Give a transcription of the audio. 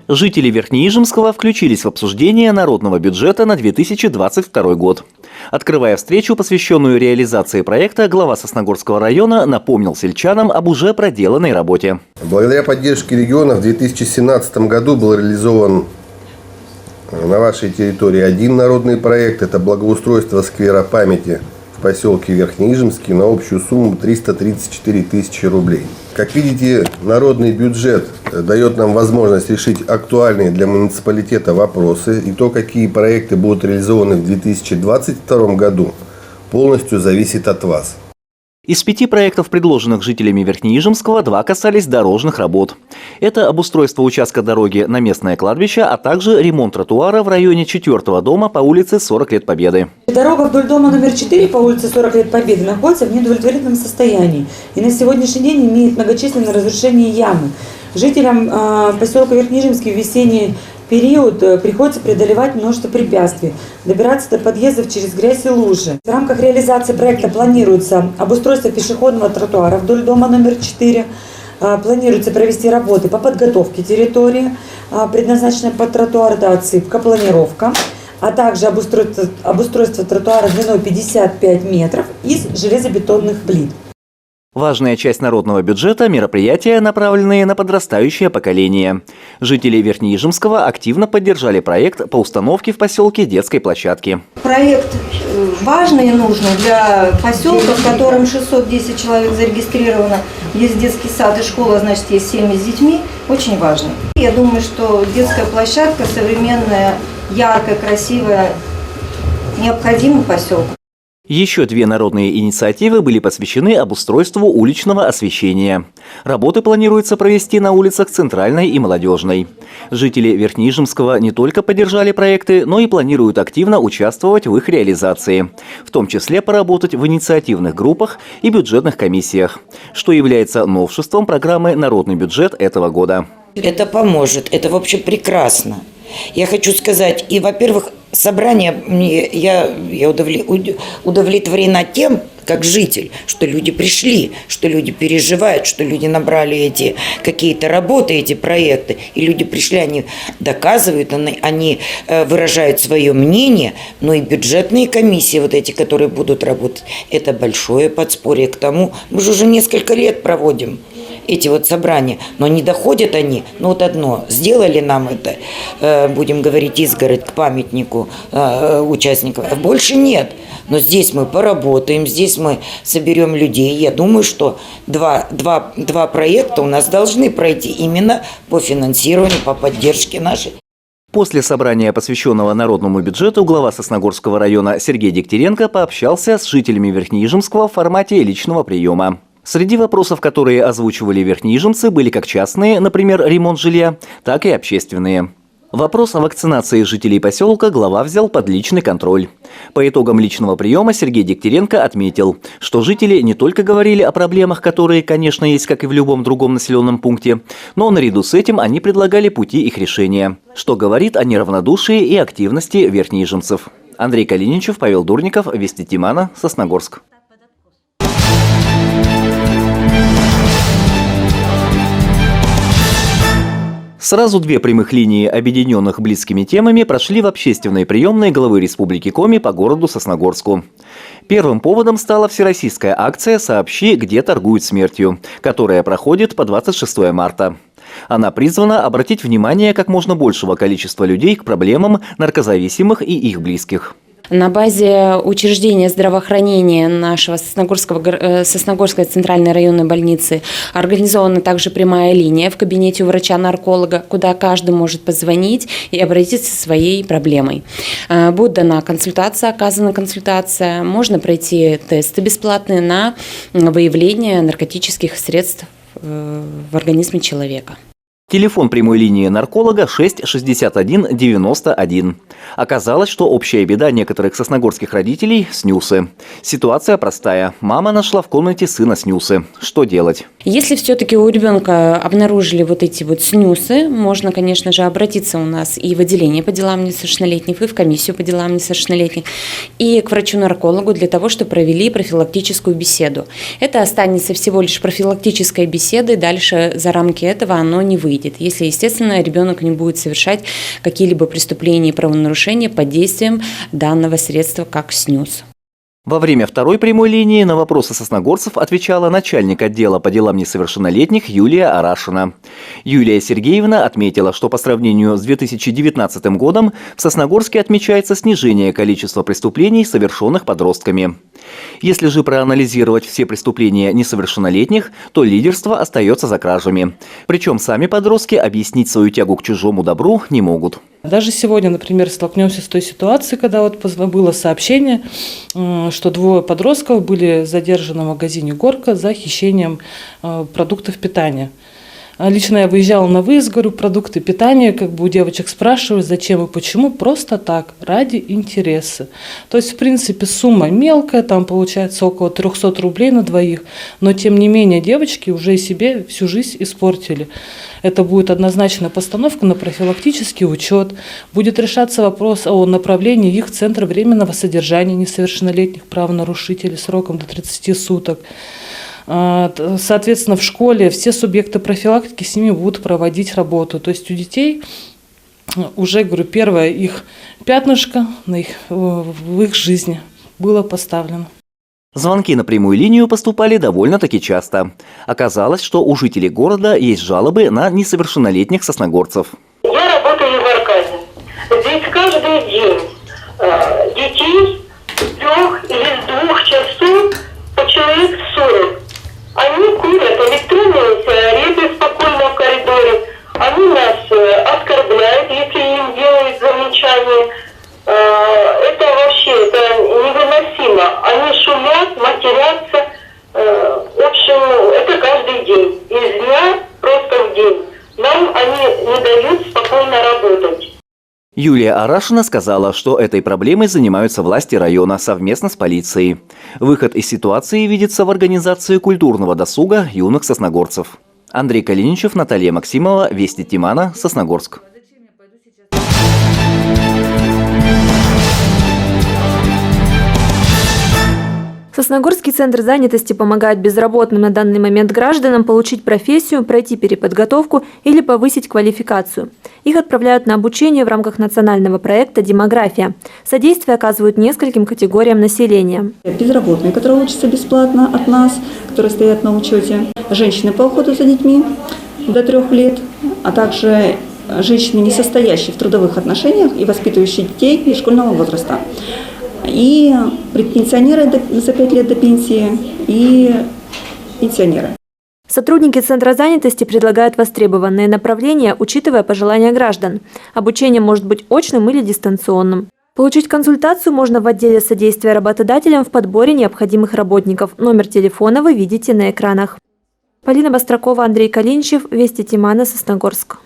Жители Верхнеижемского включились в обсуждение народного бюджета на 2022 год. Открывая встречу, посвященную реализации проекта, глава Сосногорского района напомнил сельчанам об уже проделанной работе. Благодаря поддержке региона в 2017 году был реализован на вашей территории один народный проект. Это благоустройство сквера памяти в поселке Верхнеижемский на общую сумму 334 тысячи рублей. Как видите, народный бюджет дает нам возможность решить актуальные для муниципалитета вопросы. И то, какие проекты будут реализованы в 2022 году, полностью зависит от вас. Из 5 проектов, предложенных жителями Верхнеижемского, 2 касались дорожных работ. Это обустройство участка дороги на местное кладбище, а также ремонт тротуара в районе 4-го дома по улице 40 лет Победы. Дорога вдоль дома номер 4 по улице 40 лет Победы находится в неудовлетворительном состоянии и на сегодняшний день имеет многочисленные разрушения ямы. Жителям поселка Верхнеижемский в весенний период приходится преодолевать множество препятствий, добираться до подъездов через грязь и лужи. В рамках реализации проекта планируется обустройство пешеходного тротуара вдоль дома номер 4. Планируется провести работы по подготовке территории, предназначенной под тротуар, это отсыпка, планировка, а также обустройство тротуара длиной 55 метров из железобетонных плит. Важная часть народного бюджета – мероприятия, направленные на подрастающее поколение. Жители Верхнеижемского активно поддержали проект по установке в поселке детской площадки. Проект важный и нужный для поселка, в котором 610 человек зарегистрировано. Есть детский сад и школа, значит, есть семьи с детьми. Очень важно. Я думаю, что детская площадка современная, яркая, красивая, необходима поселку. Еще 2 народные инициативы были посвящены обустройству уличного освещения. Работы планируется провести на улицах Центральной и Молодежной. Жители Верхнеижемского не только поддержали проекты, но и планируют активно участвовать в их реализации, в том числе поработать в инициативных группах и бюджетных комиссиях, что является новшеством программы «Народный бюджет» этого года. Это поможет, это вообще прекрасно. Я хочу сказать, и, во-первых, собрание, я удовлетворена тем, как житель, что люди пришли, что люди переживают, что люди набрали эти какие-то работы, эти проекты, и люди пришли, они доказывают, они выражают свое мнение, но и бюджетные комиссии, вот эти, которые будут работать, это большое подспорье к тому, мы же уже несколько лет проводим эти вот собрания, но не доходят они, ну вот одно, сделали нам это, будем говорить, изгородь к памятнику участников, а больше нет. Но здесь мы поработаем, здесь мы соберем людей. Я думаю, что два проекта у нас должны пройти именно по финансированию, по поддержке нашей. После собрания, посвященного народному бюджету, глава Сосногорского района Сергей Дегтяренко пообщался с жителями Верхнеижемского в формате личного приема. Среди вопросов, которые озвучивали верхнеижемцы, были как частные, например, ремонт жилья, так и общественные. Вопрос о вакцинации жителей поселка глава взял под личный контроль. По итогам личного приема Сергей Дегтяренко отметил, что жители не только говорили о проблемах, которые, конечно, есть, как и в любом другом населенном пункте, но наряду с этим они предлагали пути их решения, что говорит о неравнодушии и активности верхнеижемцев. Андрей Калиничев, Павел Дурников, Вести Тимана, Сосногорск. Сразу 2 прямых линии, объединенных близкими темами, прошли в общественной приемной главы Республики Коми по городу Сосногорску. Первым поводом стала всероссийская акция «Сообщи, где торгуют смертью», которая проходит по 26 марта. Она призвана обратить внимание как можно большего количества людей к проблемам наркозависимых и их близких. На базе учреждения здравоохранения нашего Сосногорской центральной районной больницы организована также прямая линия в кабинете у врача-нарколога, куда каждый может позвонить и обратиться со своей проблемой. Будет дана консультация, оказана консультация, можно пройти тесты бесплатные на выявление наркотических средств в организме человека. Телефон прямой линии нарколога 6 61 91. Оказалось, что общая беда некоторых сосногорских родителей – снюсы. Ситуация простая. Мама нашла в комнате сына снюсы. Что делать? Если все-таки у ребенка обнаружили вот эти вот снюсы, можно, конечно же, обратиться у нас и в отделение по делам несовершеннолетних, и в комиссию по делам несовершеннолетних, и к врачу-наркологу для того, чтобы провели профилактическую беседу. Это останется всего лишь профилактической беседой, дальше за рамки этого оно не выйдет, если, естественно, ребенок не будет совершать какие-либо преступления и правонарушения под действием данного средства, как снюс. Во время второй прямой линии на вопросы сосногорцев отвечала начальник отдела по делам несовершеннолетних Юлия Арашина. Юлия Сергеевна отметила, что по сравнению с 2019 годом в Сосногорске отмечается снижение количества преступлений, совершенных подростками. Если же проанализировать все преступления несовершеннолетних, то лидерство остается за кражами. Причем сами подростки объяснить свою тягу к чужому добру не могут. Даже сегодня, например, столкнемся с той ситуацией, когда вот было сообщение, что 2 подростков были задержаны в магазине «Горка» за хищением продуктов питания. Лично я выезжала на выезд, говорю, продукты питания, у девочек спрашиваю, зачем и почему, просто так, ради интереса. То есть, в принципе, сумма мелкая, там получается около 300 рублей на двоих, но тем не менее девочки уже себе всю жизнь испортили. Это будет однозначная постановка на профилактический учет, будет решаться вопрос о направлении их в Центр временного содержания несовершеннолетних правонарушителей сроком до 30 суток. Соответственно, в школе все субъекты профилактики с ними будут проводить работу. То есть у детей уже, говорю, первое их пятнышко в их жизни было поставлено. Звонки на прямую линию поступали довольно-таки часто. Оказалось, что у жителей города есть жалобы на несовершеннолетних сосногорцев. Я работаю в Аркаде. Здесь каждый день детей с 3 или с 2 часов по человек 40. Они курят электронные сигареты спокойно в коридоре. Они нас оскорбляют, если им делают замечания. Это вообще невыносимо. Они шумят, матерятся. В общем, это каждый день. Из дня просто в день. Нам они не дают спокойно работать. Юлия Арашина сказала, что этой проблемой занимаются власти района совместно с полицией. Выход из ситуации видится в организации культурного досуга юных сосногорцев. Андрей Калиничев, Наталья Максимова, Вести Тимана, Сосногорск. Сосногорский центр занятости помогает безработным на данный момент гражданам получить профессию, пройти переподготовку или повысить квалификацию. Их отправляют на обучение в рамках национального проекта «Демография». Содействие оказывают нескольким категориям населения. Безработные, которые учатся бесплатно от нас, которые стоят на учете. Женщины по уходу за детьми до 3 лет, а также женщины, не состоящие в трудовых отношениях и воспитывающие детей школьного возраста. И предпенсионеры за 5 лет до пенсии, и пенсионеры. Сотрудники Центра занятости предлагают востребованные направления, учитывая пожелания граждан. Обучение может быть очным или дистанционным. Получить консультацию можно в отделе содействия работодателям в подборе необходимых работников. Номер телефона вы видите на экранах. Полина Бастракова, Андрей Калиничев, Вести Тимана, Сосногорск.